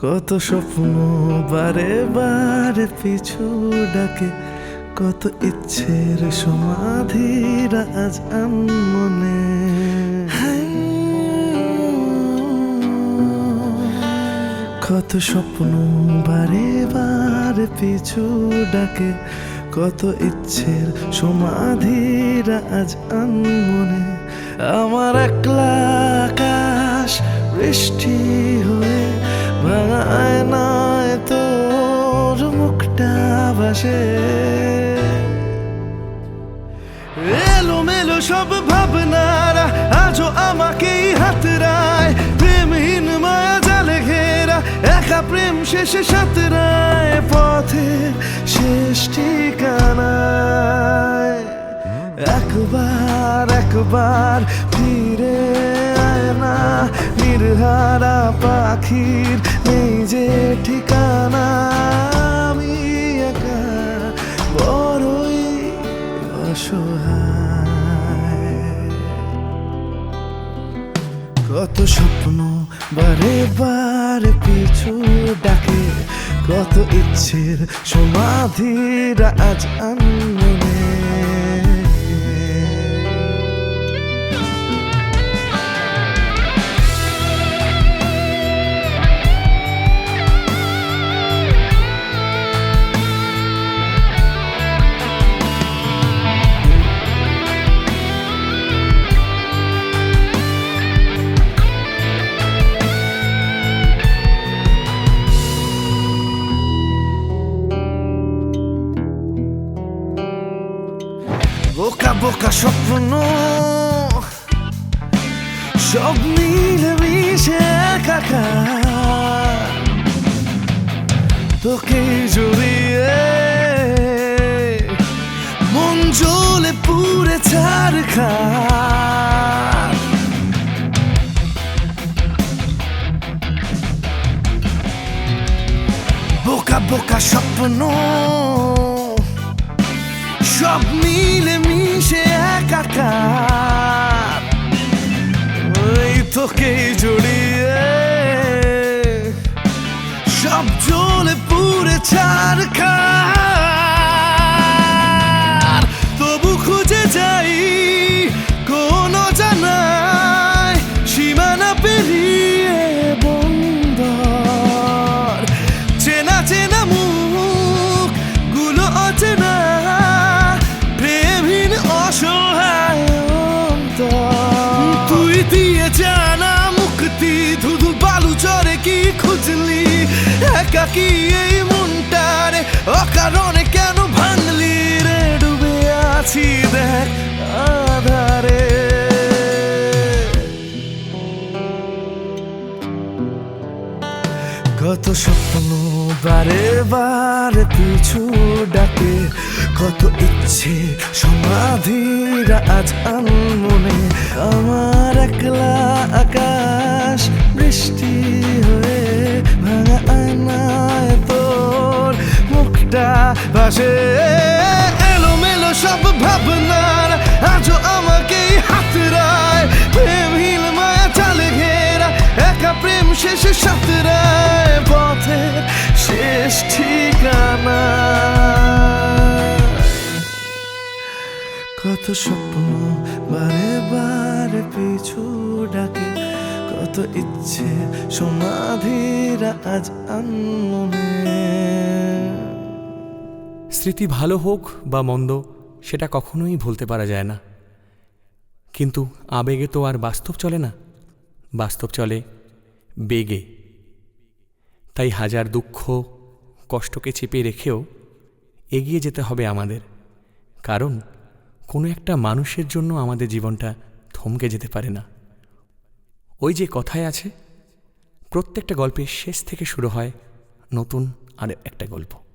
কত স্বপ্ন বারে বারে পিছু ডাকে, কত ইচ্ছের সমাধিরা আজ আনমনে। কত স্বপ্ন বারে বারে পিছু ডাকে, কত ইচ্ছের সমাধিরা আজ আনমনে। আমার একলা আকাশ বৃষ্টি হয়ে ভাঙা আয়নায় তোর মুখটা ভাসে। এলোমেলো সব ভাবনারা আজও আমাকেই হাতড়ায়, প্রেমহীন মায়া জালে ঘেরা একা প্রেম শেষে সাতরায় পথের শেষ ঠিকানায়। একবার একবার ফিরে আয় না, নির্হারা পাখির নেই যে ঠিকানা। আমি একা বড়ই অসহায়। কত স্বপ্ন বারে বারে পিছু ডাকে, কত ইচ্ছের সমাধিরা আজ আনমনে। বোকা বোকা স্বপ্ন সব মিলে মিশে একাকার, তোকে জড়িয়ে মন জ্বলে পুড়ে ছারখার। বোকা বোকা স্বপ্ন সব মিলে মিশে একাকার, ওই তোকে জড়িয়ে সব জ্বলে পুড়ে ছারখার। তবু খুঁজে যাই কোন জানায় সীমানা পেরিয়ে বন্দর। চেনা চেনা মুখ গুলো অচেনা, তুই দিয়ে জানা মুক্তি ধুধু বালু চরে কি খুঁজলি। একাকি এই মনটারে অকারণে কেন ভাঙলি রে, ডুবে আছি দেখ আধারে। কত স্বপ্ন বারে বারে পিছু ডাকে, কত ইচ্ছে সমাধিরা আজ আনমনে। আমার একলা আকাশ বৃষ্টি হয়ে ভাঙা আয়নায় তোর মুখটা ভাসে। এলোমেলো সব ভাবনার আজও আমাকেই হাতড়ায়, প্রেমহীন মায়া জালে ঘেরা একা প্রেম শেষে সাতরায় পথের শেষ ঠিকানা। কত স্বপ্ন বারে বারে পিছু ডাকে, কত ইচ্ছে সমাধিরা আজ আনমনে। স্মৃতি ভালো হোক বা মন্দ সেটা কখনোই ভুলতে পারা যায় না, কিন্তু আবেগে তো আর বাস্তব চলে না, বাস্তব চলে বেগে। তাই হাজার দুঃখ কষ্টকে চেপে রেখেও এগিয়ে যেতে হবে আমাদের, কারণ কোনো একটা মানুষের জন্য আমাদের জীবনটা থমকে যেতে পারে না। ওই যে কথায় আছে, প্রত্যেকটা গল্পের শেষ থেকে শুরু হয় নতুন আর একটা গল্প।